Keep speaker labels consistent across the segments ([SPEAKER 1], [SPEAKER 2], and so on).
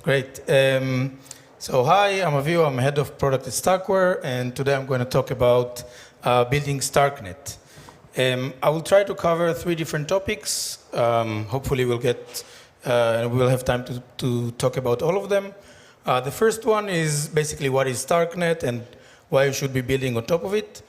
[SPEAKER 1] Great. So hi, I'm Avihu. I'm head of product at Starkware, and today I'm going to talk about building StarkNet. I will try to cover 3 different topics. Hopefully we'll have time to talk about all of them. The first one is basically what is StarkNet and why you should be building on top of it.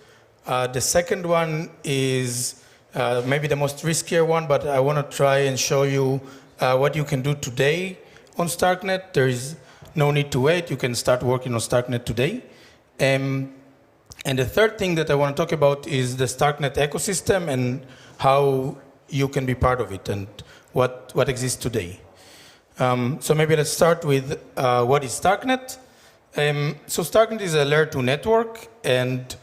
[SPEAKER 1] The second one is maybe the most riskier one, but I want to try and show you what you can do today on StarkNet. There is no need to wait. You can start working on StarkNet today. And the third thing that I want to talk about is the StarkNet ecosystem and how you can be part of it and what exists today. So maybe let's start with what is StarkNet. So StarkNet is a layer 2 network, and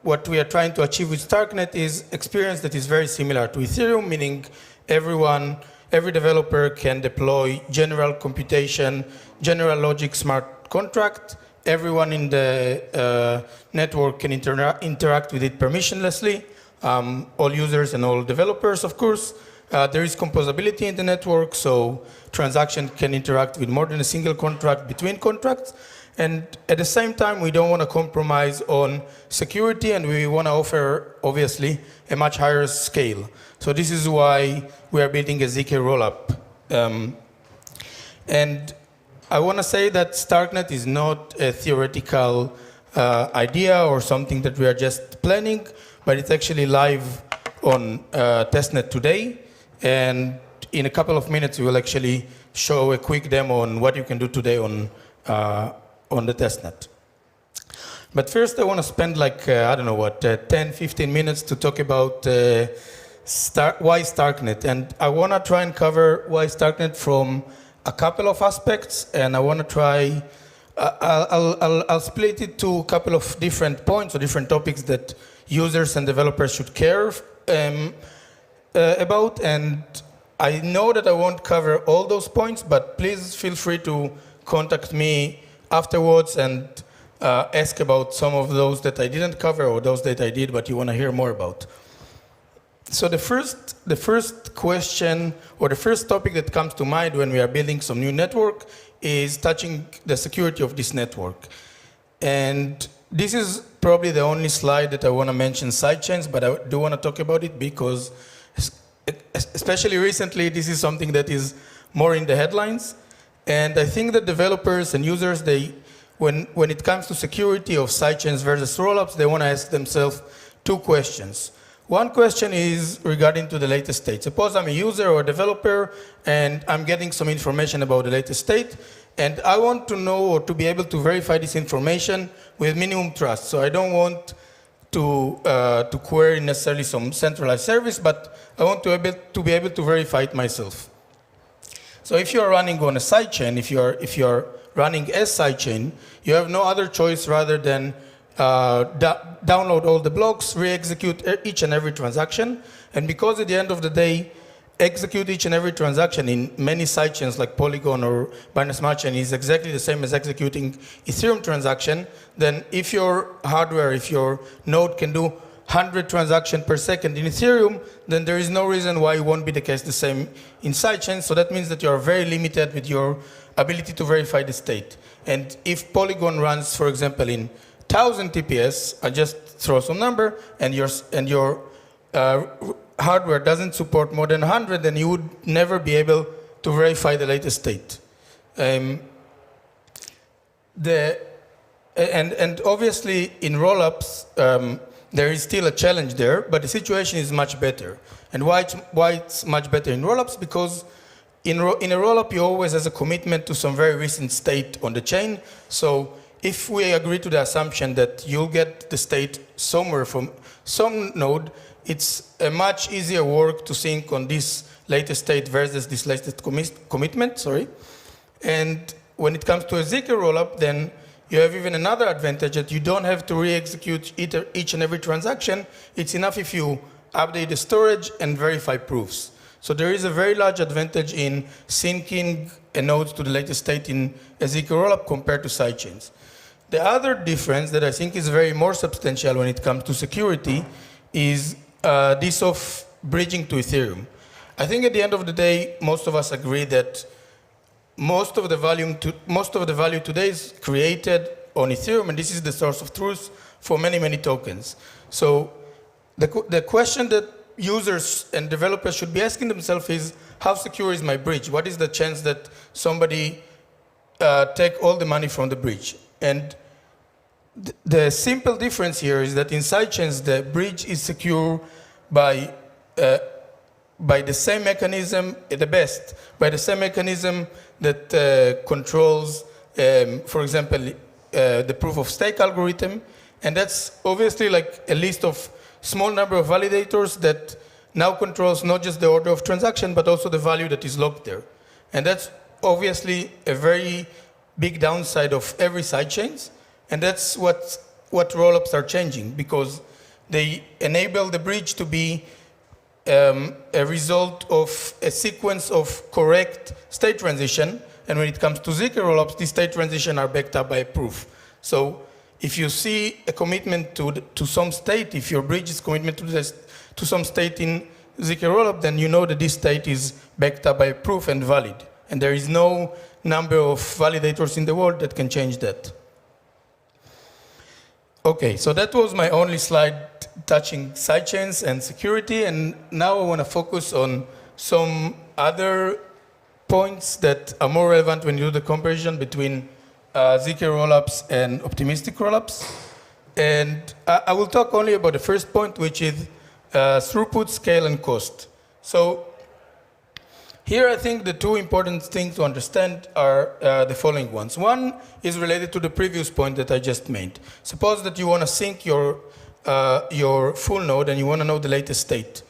[SPEAKER 1] what we are trying to achieve with StarkNet is experience that is very similar to Ethereum, meaning every developer can deploy general computation, general logic smart contract. Everyone in the network can interact with it permissionlessly, all users and all developers, of course. There is composability in the network, so transaction can interact with more than a single contract between contracts. And at the same time, we don't want to compromise on security, and we want to offer, obviously, a much higher scale. So this is why we are building a ZK-Rollup. And I want to say that StarkNet is not a theoretical idea or something that we are just planning, but it's actually live on testnet today. And in a couple of minutes, we will actually show a quick demo on what you can do today on the testnet. But first, I want to spend like, 10, 15 minutes to talk about why StarkNet. And I want to try and cover why StarkNet from a couple of aspects. And I want to try, I'll split it to a couple of different points or different topics that users and developers should care about. And I know that I won't cover all those points, but please feel free to contact me afterwards and ask about some of those that I didn't cover or those that I did, but you want to hear more about. So the first question or the first topic that comes to mind when we are building some new network is touching the security of this network. And this is probably the only slide that I want to mention sidechains, but I do want to talk about it because especially recently, this is something that is more in the headlines. And I think that developers and users, when it comes to security of sidechains versus rollups, they want to ask themselves 2 questions. One question is regarding to the latest state. Suppose I'm a user or a developer, and I'm getting some information about the latest state, and I want to know or to be able to verify this information with minimum trust. So I don't want to query necessarily some centralized service, but I want to be able to verify it myself. So if you're running on a sidechain, if you're running a sidechain, you have no other choice rather than download all the blocks, re-execute each and every transaction, and because at the end of the day, execute each and every transaction in many sidechains like Polygon or Binance Smart Chain is exactly the same as executing Ethereum transaction, then if your hardware, if your node can do 100 transactions per second in Ethereum, then there is no reason why it won't be the case the same in sidechains. So that means that you are very limited with your ability to verify the state. And if Polygon runs, for example, in 1,000 TPS, I just throw some number, and your hardware doesn't support more than 100, then you would never be able to verify the latest state. And obviously, in rollups, there is still a challenge there, but the situation is much better. And why it's much better in rollups? Because in a rollup, you always has a commitment to some very recent state on the chain. So if we agree to the assumption that you'll get the state somewhere from some node, it's a much easier work to sync on this latest state versus this latest commitment, And when it comes to a ZK rollup, then you have even another advantage that you don't have to re-execute each and every transaction. It's enough if you update the storage and verify proofs. So there is a very large advantage in syncing a node to the latest state in a ZK rollup compared to sidechains. The other difference that I think is very more substantial when it comes to security is this of bridging to Ethereum. I think at the end of the day, most of us agree that most of the value today is created on Ethereum, and this is the source of truth for many, many tokens. So the question that users and developers should be asking themselves is, how secure is my bridge? What is the chance that somebody take all the money from the bridge? And the simple difference here is that in sidechains, the bridge is secure by the same mechanism, at the best, by the same mechanism that controls, for example, the proof of stake algorithm. And that's obviously like a list of small number of validators that now controls not just the order of transaction, but also the value that is locked there. And that's obviously a very big downside of every sidechains. And that's what rollups are changing, because they enable the bridge to be a result of a sequence of correct state transition. And when it comes to ZK-Rollups, these state transitions are backed up by a proof. So if you see a commitment to some state, if your bridge is commitment to some state in ZK-Rollup, then you know that this state is backed up by a proof and valid. And there is no number of validators in the world that can change that. Okay, so that was my only slide touching sidechains and security, and now I want to focus on some other points that are more relevant when you do the comparison between ZK-Rollups and optimistic rollups. And I will talk only about the first point, which is throughput, scale, and cost. So here I think the two important things to understand are the following ones. One is related to the previous point that I just made. Suppose that you want to sync your full node and you want to know the latest state.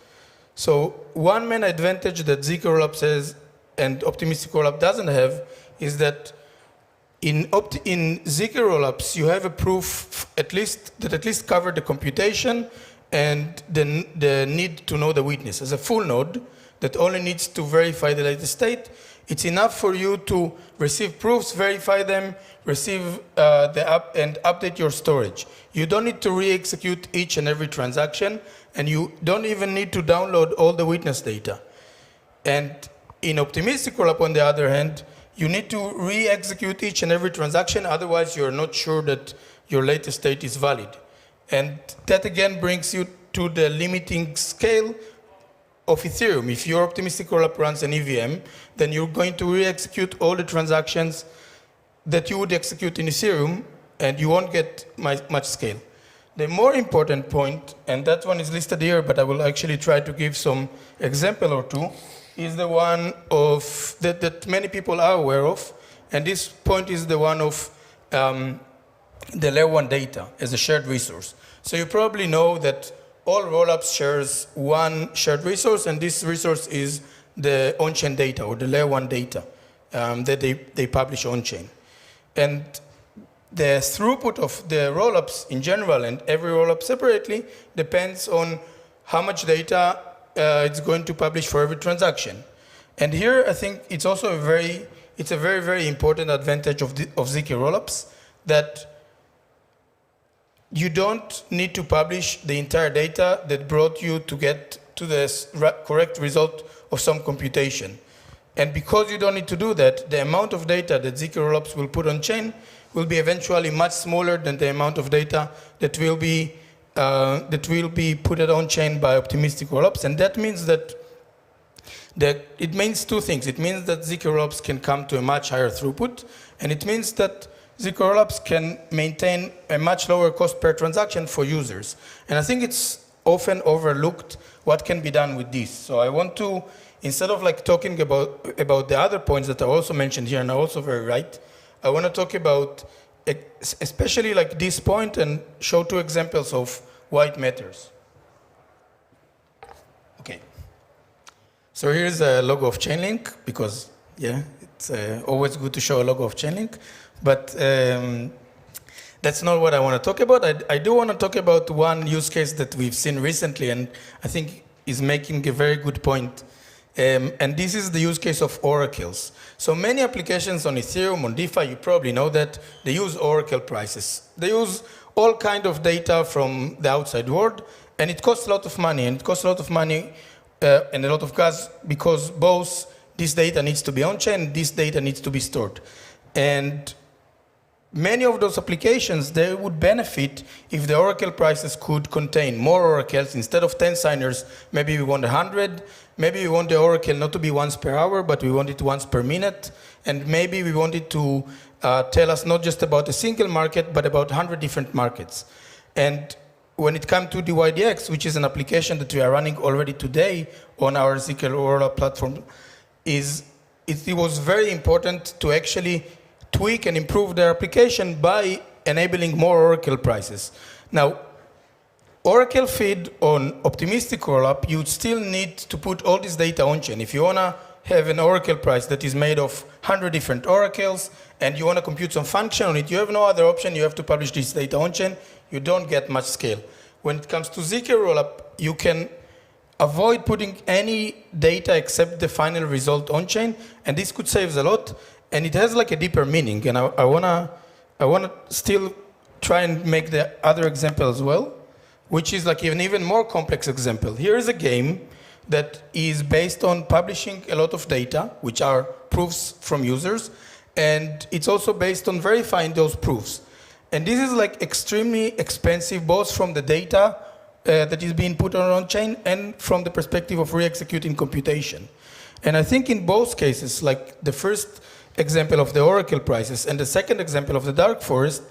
[SPEAKER 1] So one main advantage that ZK-Rollup has and optimistic rollup doesn't have is that in ZK-Rollups you have a proof that at least cover the computation and the need to know the witness. As a full node that only needs to verify the latest state, it's enough for you to receive proofs, verify them, receive and update your storage. You don't need to re-execute each and every transaction, and you don't even need to download all the witness data. And in optimistic rollup, on the other hand, you need to re-execute each and every transaction, otherwise you're not sure that your latest state is valid. And that again brings you to the limiting scale of Ethereum. If your optimistic rollup runs an EVM, then you're going to re-execute all the transactions that you would execute in Ethereum, and you won't get much scale. The more important point, and that one is listed here, but I will actually try to give some example or two, is the one of that many people are aware of, and this point is the one of the layer 1 data as a shared resource. So you probably know that all rollups shares one shared resource, and this resource is the on-chain data, or the layer 1 data that they publish on-chain. And the throughput of the rollups in general, and every rollup separately, depends on how much data it's going to publish for every transaction. And here I think it's also a very, very important advantage of ZK-Rollups, that you don't need to publish the entire data that brought you to get to the correct result of some computation. And because you don't need to do that, the amount of data that ZK-Rollups will put on chain will be eventually much smaller than the amount of data that will be put on chain by optimistic rollups. And that means that it means two things. It means that ZK-Rollups can come to a much higher throughput, and it means that ZK-Rollups can maintain a much lower cost per transaction for users. And I think it's often overlooked what can be done with this. So I want to, instead of like talking about the other points that are also mentioned here and are also very right, I want to talk about especially like this point and show two examples of why it matters. Okay. So here's a logo of Chainlink, because yeah, it's always good to show a logo of Chainlink. But that's not what I want to talk about. I do want to talk about one use case that we've seen recently, and I think is making a very good point. And this is the use case of oracles. So many applications on Ethereum, on DeFi, you probably know that they use oracle prices. They use all kind of data from the outside world, and it costs a lot of money. And it costs a lot of money and a lot of gas, because both this data needs to be on-chain, this data needs to be stored. And many of those applications, they would benefit if the Oracle prices could contain more oracles. Instead of 10 signers, maybe we want 100. Maybe we want the oracle not to be once per hour, but we want it once per minute. And maybe we want it to tell us not just about a single market, but about 100 different markets. And when it comes to the YDX, which is an application that we are running already today on our ZK-Rollup platform, it was very important to actually tweak and improve their application by enabling more Oracle prices. Now, Oracle feed on optimistic rollup, you still need to put all this data on-chain. If you want to have an Oracle price that is made of 100 different oracles, and you want to compute some function on it, you have no other option. You have to publish this data on-chain. You don't get much scale. When it comes to ZK-Rollup, you can avoid putting any data except the final result on-chain, and this could save a lot. And it has like a deeper meaning, and I wanna still try and make the other example as well, which is like an even more complex example. Here is a game that is based on publishing a lot of data, which are proofs from users, and it's also based on verifying those proofs. And this is like extremely expensive, both from the data that is being put on-chain and from the perspective of re-executing computation. And I think in both cases, like the first example of the Oracle prices and the second example of the dark forest,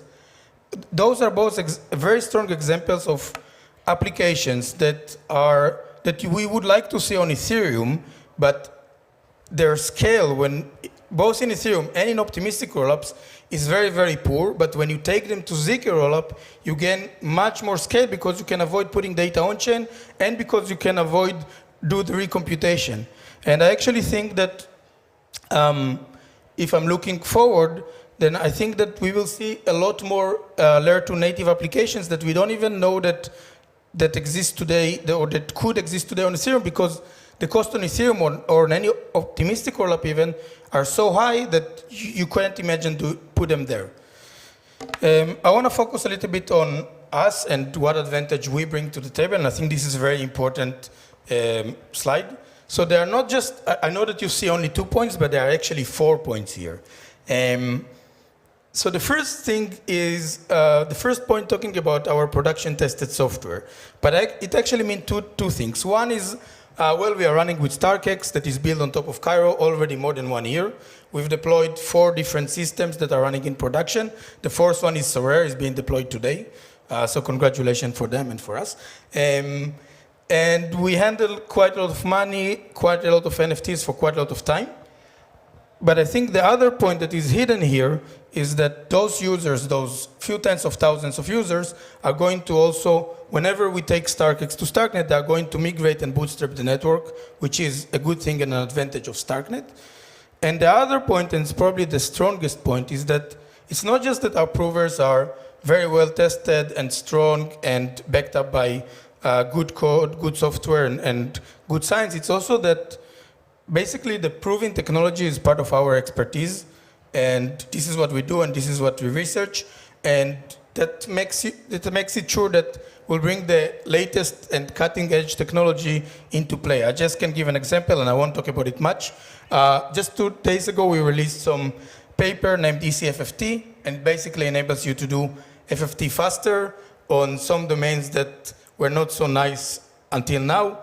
[SPEAKER 1] those are both very strong examples of applications that we would like to see on Ethereum, but their scale, when both in Ethereum and in optimistic rollups, is very, very poor. But when you take them to ZK-Rollup, you gain much more scale because you can avoid putting data on-chain and because you can avoid do the recomputation. And I actually think that if I'm looking forward, then I think that we will see a lot more layer 2 native applications that we don't even know that exist today, or that could exist today on Ethereum, because the cost on Ethereum or on any optimistic rollup even are so high that you couldn't imagine to put them there. I want to focus a little bit on us and what advantage we bring to the table, and I think this is a very important slide. So they are not just, I know that you see only 2 points, but there are actually 4 points here. So the first thing is, the first point talking about our production tested software. But it actually means two things. One is, well, we are running with StarkX that is built on top of Cairo already more than 1 year. We've deployed 4 different systems that are running in production. The fourth one is Sorare, is being deployed today. So congratulations for them and for us. And we handle quite a lot of money, quite a lot of NFTs for quite a lot of time. But I think the other point that is hidden here is that those users, those few tens of thousands of users, are going to also, whenever we take StarkX to StarkNet, they are going to migrate and bootstrap the network, which is a good thing and an advantage of StarkNet. And the other point, and it's probably the strongest point, is that it's not just that our provers are very well tested and strong and backed up by good code, good software, and good science. It's also that basically the proving technology is part of our expertise, and this is what we do and this is what we research, and that makes it sure that we'll bring the latest and cutting edge technology into play. I just can give an example, and I won't talk about it much. Just 2 days ago, we released some paper named ECFFT, and it basically enables you to do FFT faster on some domains that were not so nice until now,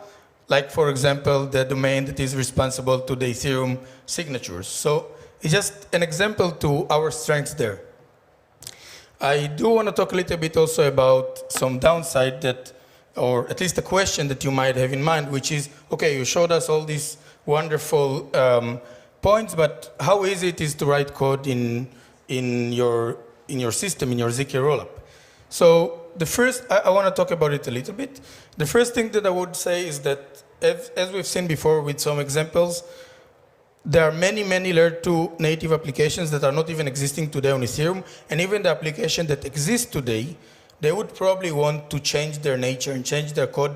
[SPEAKER 1] like, for example, the domain that is responsible to the Ethereum signatures. So it's just an example to our strengths there. I do want to talk a little bit also about some downside that, or at least a question that you might have in mind, which is, okay, you showed us all these wonderful points, but how easy it is to write code in your system, in your ZK-Rollup? So the first, I want to talk about it a little bit. The first thing that I would say is that, as we've seen before with some examples, there are many, many layer 2 native applications that are not even existing today on Ethereum, and even the application that exists today, they would probably want to change their nature and change their code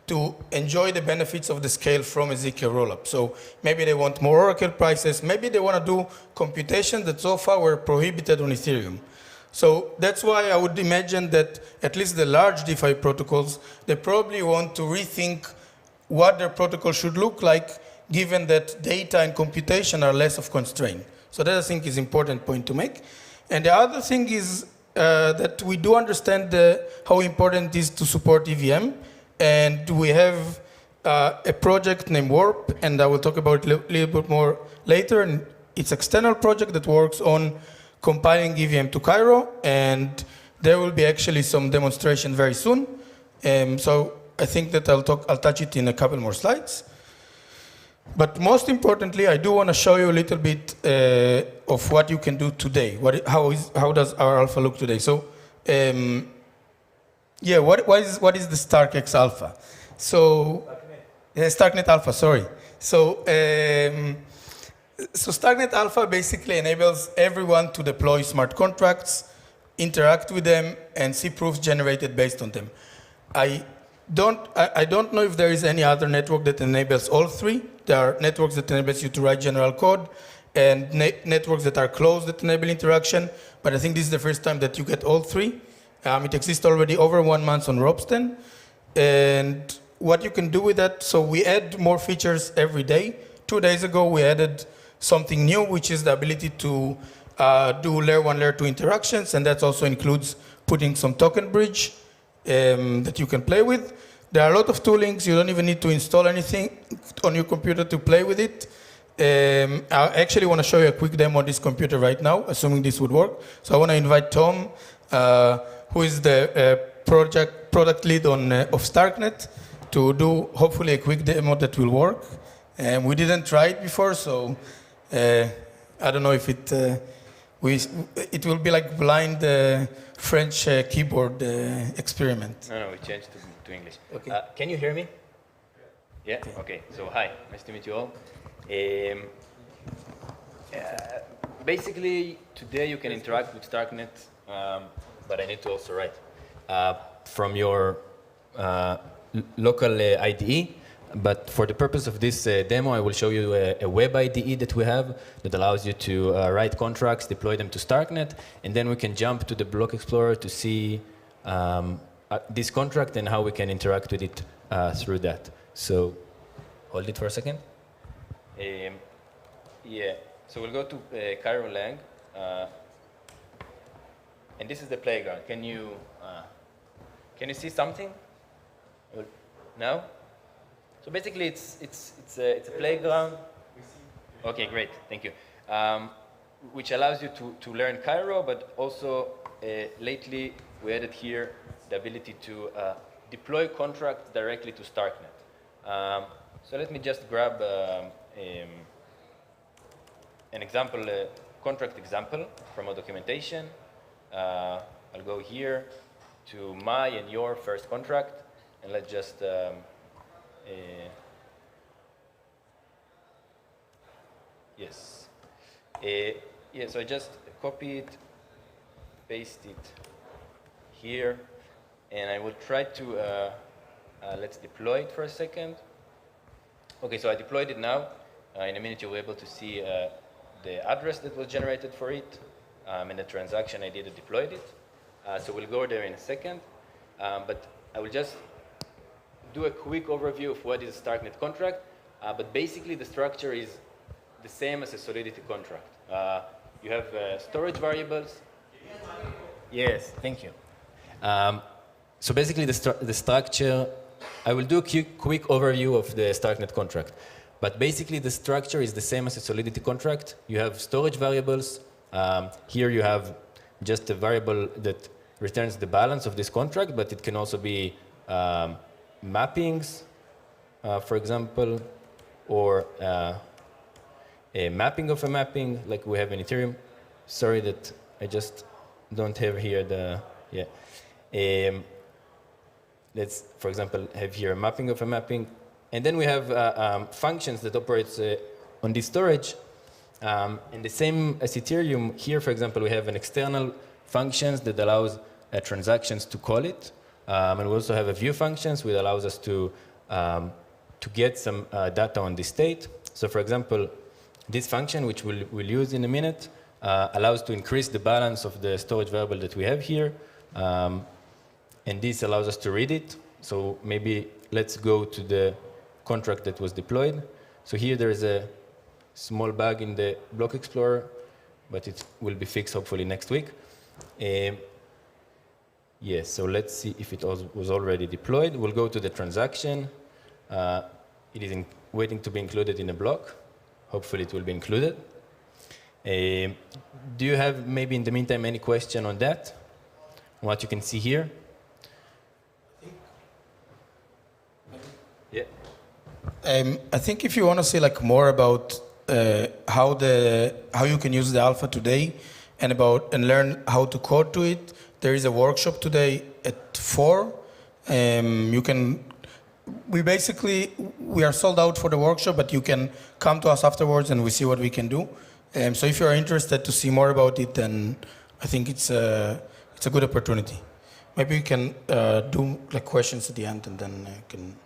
[SPEAKER 1] to enjoy the benefits of the scale from a ZK-Rollup. So maybe they want more Oracle prices, maybe they want to do computation that so far were prohibited on Ethereum. So that's why I would imagine that at least the large DeFi protocols, they probably want to rethink what their protocol should look like, given that data and computation are less of constraint. So that I think is an important point to make. And the other thing is that we do understand how important it is to support EVM. And we have a project named Warp, and I will talk about it a little bit more later. And it's an external project that works on compiling EVM to Cairo, and there will be actually some demonstration very soon. So I think that I'll touch it in a couple more slides. But most importantly, I do want to show you a little bit of what you can do today. How does our alpha look today? So, yeah, what is the StarkX alpha? So, StarkNet alpha, sorry. So StarkNet alpha basically enables everyone to deploy smart contracts, interact with them, and see proofs generated based on them. I don't know if there is any other network that enables all three. There are networks that enables you to write general code, and networks that are closed that enable interaction. But I think this is the first time that you get all three. It exists already over 1 month on Ropsten. And what you can do with that, so we add more features every day. 2 days ago, we added something new, which is the ability to do layer 1, layer 2 interactions, and that also includes putting some token bridge that you can play with. There are a lot of toolings. You don't even need to install anything on your computer to play with it. I actually want to show you a quick demo on this computer right now, assuming this would work. So I want to invite Tom, who is the product lead of StarkNet, to do hopefully a quick demo that will work. We didn't try it before, so I don't know if it will be like blind French keyboard experiment.
[SPEAKER 2] No, we changed to English.
[SPEAKER 1] Okay.
[SPEAKER 2] Can you hear me? Yeah? Okay. So hi, nice to meet you all. Basically, today you can interact with StarkNet, but I need to also write from your local IDE. But for the purpose of this demo, I will show you a web IDE that we have that allows you to write contracts, deploy them to StarkNet, and then we can jump to the block explorer to see this contract and how we can interact with it through that. So hold it for a second. Yeah, so we'll go to Cairo Lang, and this is the playground. Can you see something? Now? So basically, it's a playground. Okay, great, thank you. Which allows you to learn Cairo, but also lately we added here the ability to deploy contracts directly to StarkNet. So let me just grab an example, a contract example from our documentation. I'll go here to my and your first contract, and let's just yes. Yeah, so I just copy it, paste it here, and I will try to, let's deploy it for a second. Okay, so I deployed it now. In a minute you'll be able to see the address that was generated for it, and the transaction ID that deployed it. So we'll go there in a second, but I will just do a quick overview of what is a StarkNet contract, but basically the structure is the same as a Solidity contract. You have storage variables. Yes, thank you. So basically the structure, I will do a quick overview of the StarkNet contract, but basically the structure is the same as a Solidity contract. You have storage variables. Here you have just a variable that returns the balance of this contract, but it can also be mappings, for example, or a mapping of a mapping, like we have in Ethereum. Sorry that I just don't have here the, yeah. Let's, for example, have here a mapping of a mapping. And then we have functions that operates on this storage. And the same as Ethereum, here, for example, we have an external functions that allows transactions to call it. And we also have a view functions which allows us to get some data on the state. So for example, this function, which we'll use in a minute, allows to increase the balance of the storage variable that we have here. And this allows us to read it. So maybe let's go to the contract that was deployed. So here there is a small bug in the block explorer, but it will be fixed hopefully next week. Yes, so let's see if it was already deployed. We'll go to the transaction. It is waiting to be included in a block. Hopefully it will be included. Do you have maybe in the meantime any question on that? What you can see here? Yeah.
[SPEAKER 1] I think if you want to see like more about how you can use the alpha today and learn how to code to it, there is a workshop today at 4. We are sold out for the workshop, but you can come to us afterwards and we see what we can do. So if you are interested to see more about it, then I think it's a good opportunity. Maybe we can do like questions at the end, and then I can.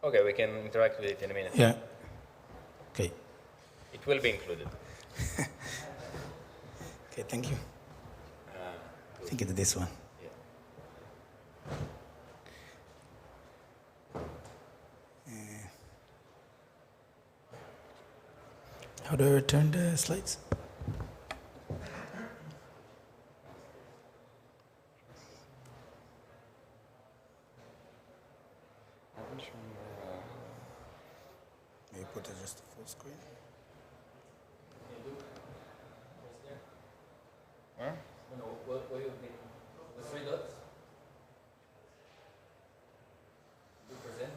[SPEAKER 2] Okay, we can interact with it in a minute.
[SPEAKER 1] Yeah. Okay.
[SPEAKER 2] It will be included.
[SPEAKER 1] Okay, thank you. I think it's this one. How do I return the slides? Maybe put it just a full screen.
[SPEAKER 2] Huh?
[SPEAKER 3] No, what do you mean? The 3 dots? Do present?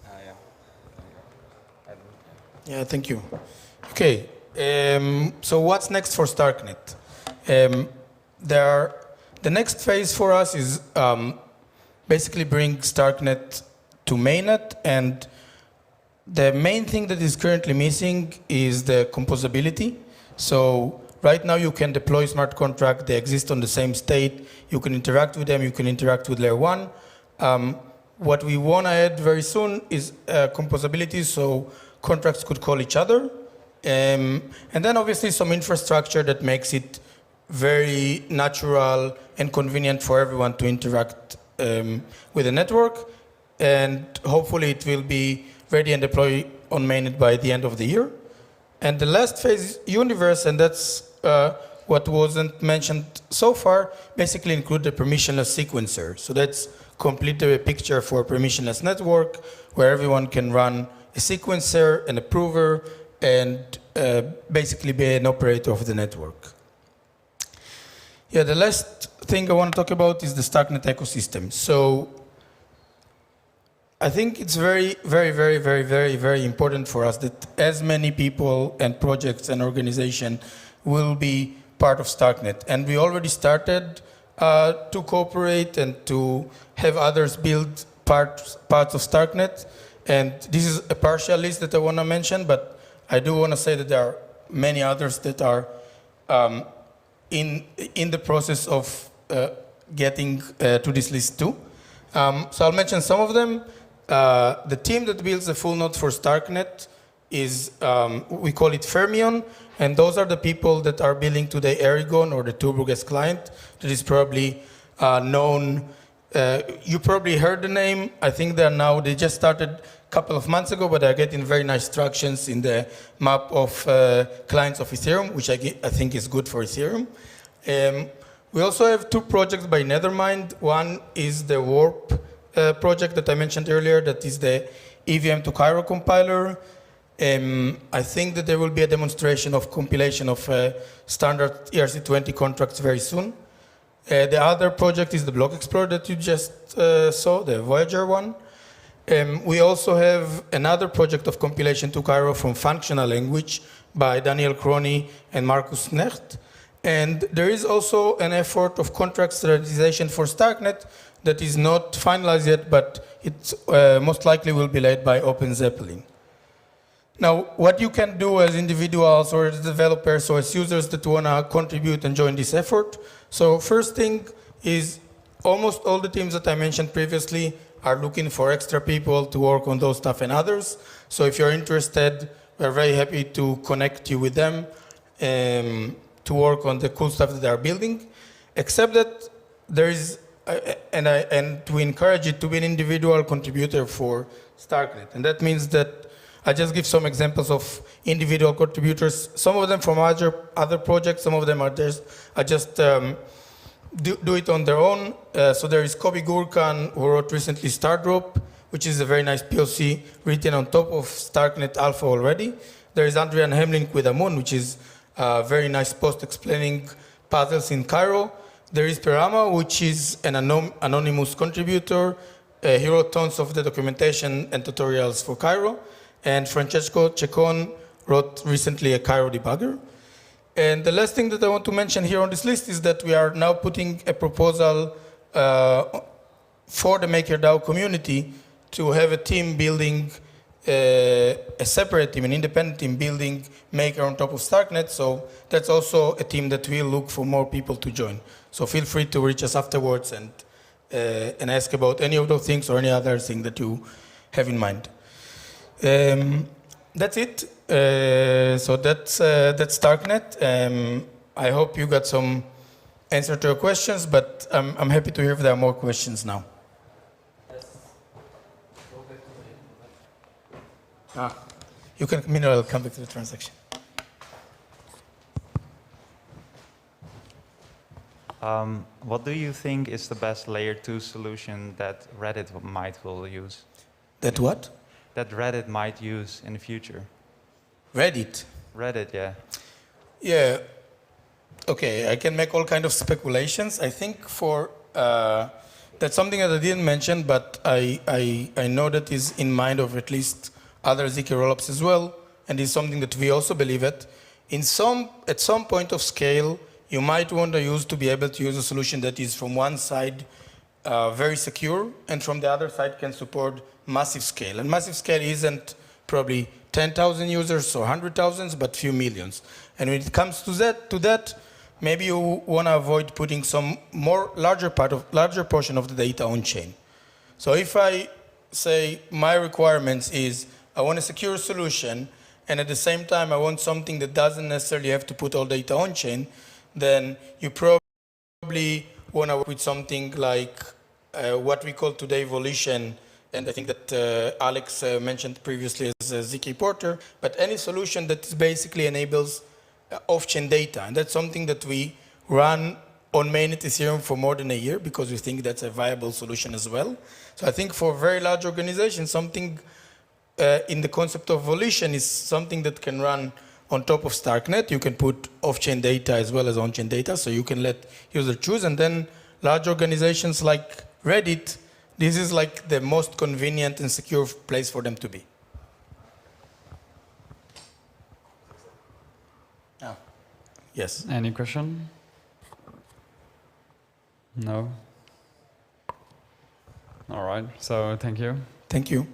[SPEAKER 2] Yeah.
[SPEAKER 1] Yeah, thank you. Okay, so what's next for StarkNet? The next phase for us is basically bring StarkNet to mainnet, and the main thing that is currently missing is the composability. So right now you can deploy smart contracts, they exist on the same state, you can interact with them, you can interact with layer 1. What we want to add very soon is composability, so contracts could call each other. And then obviously some infrastructure that makes it very natural and convenient for everyone to interact with the network. And hopefully it will be ready and deployed on mainnet by the end of the year. And the last phase is universe, and that's what wasn't mentioned so far, basically include the permissionless sequencer. So that's complete the picture for a permissionless network where everyone can run a sequencer, an approver, and basically be an operator of the network. Yeah, the last thing I want to talk about is the StarkNet ecosystem. So I think it's very, very, very, very, very, very important for us that as many people and projects and organizations will be part of StarkNet. And we already started to cooperate and to have others build parts of StarkNet. And this is a partial list that I want to mention, but I do want to say that there are many others that are in the process of getting to this list too. So I'll mention some of them. The team that builds the full node for StarkNet is, we call it Fermion, and those are the people that are building today Aragon or the TurboGuest client that is probably known. You probably heard the name. I think they just started a couple of months ago, but they're getting very nice tractions in the map of clients of Ethereum, which I think is good for Ethereum. We also have 2 projects by Nethermind. One is the Warp project that I mentioned earlier, that is the EVM to Cairo compiler. I think that there will be a demonstration of compilation of standard ERC20 contracts very soon. The other project is the Block Explorer that you just saw, the Voyager one. We also have another project of compilation to Cairo from functional language by Daniel Crony and Markus Knecht. And there is also an effort of contract standardization for StarkNet that is not finalized yet, but it most likely will be led by OpenZeppelin. Now, what you can do as individuals or as developers or as users that want to contribute and join this effort. So first thing is almost all the teams that I mentioned previously are looking for extra people to work on those stuff and others. So if you're interested, we're very happy to connect you with them to work on the cool stuff that they are building. Except that there is, and to encourage it to be an individual contributor for StarkNet. And that means that I just give some examples of individual contributors. Some of them from other projects, some of them are just do it on their own. So there is Kobi Gurkan, who wrote recently StarkNet, which is a very nice POC written on top of StarkNet Alpha already. There is Adrian Hemlin with Amun, which is a very nice post explaining puzzles in Cairo. There is Perama, which is an anonymous contributor. He wrote tons of the documentation and tutorials for Cairo. And Francesco Ceccon wrote recently a Cairo debugger. And the last thing that I want to mention here on this list is that we are now putting a proposal for the MakerDAO community to have a team building, a separate team, an independent team building Maker on top of StarkNet. So that's also a team that will look for more people to join. So feel free to reach us afterwards and ask about any of those things or any other thing that you have in mind. That's it. So that's StarkNet. I hope you got some answer to your questions, but I'm happy to hear if there are more questions now. You can, meanwhile, I'll come back to the transaction.
[SPEAKER 4] What do you think is the best layer 2 solution that Reddit will use?
[SPEAKER 1] That what?
[SPEAKER 4] That Reddit might use in the future.
[SPEAKER 1] Reddit?
[SPEAKER 4] Reddit, yeah.
[SPEAKER 1] Yeah. Okay, I can make all kind of speculations. I think for that's something that I didn't mention, but I know that is in mind of at least other ZK-Rollups as well, and is something that we also believe at. At some point of scale, you might want to be able to use a solution that is from one side very secure, and from the other side can support massive scale. And massive scale isn't probably 10,000 users or 100,000, but few millions. And when it comes to that, maybe you want to avoid putting some larger portion of the data on chain. So if I say my requirements is I want a secure solution, and at the same time I want something that doesn't necessarily have to put all data on chain, then you probably want to work with something like what we call today Volition, and I think that Alex mentioned previously as ZK Porter, but any solution that basically enables off-chain data. And that's something that we run on mainnet Ethereum for more than a year because we think that's a viable solution as well. So I think for very large organizations, something in the concept of Volition is something that can run on top of StarkNet. You can put off-chain data as well as on-chain data, so you can let users choose. And then large organizations like Reddit, this is like the most convenient and secure place for them to be. Oh. Yes.
[SPEAKER 5] Any question? No? All right, so thank you.
[SPEAKER 1] Thank you.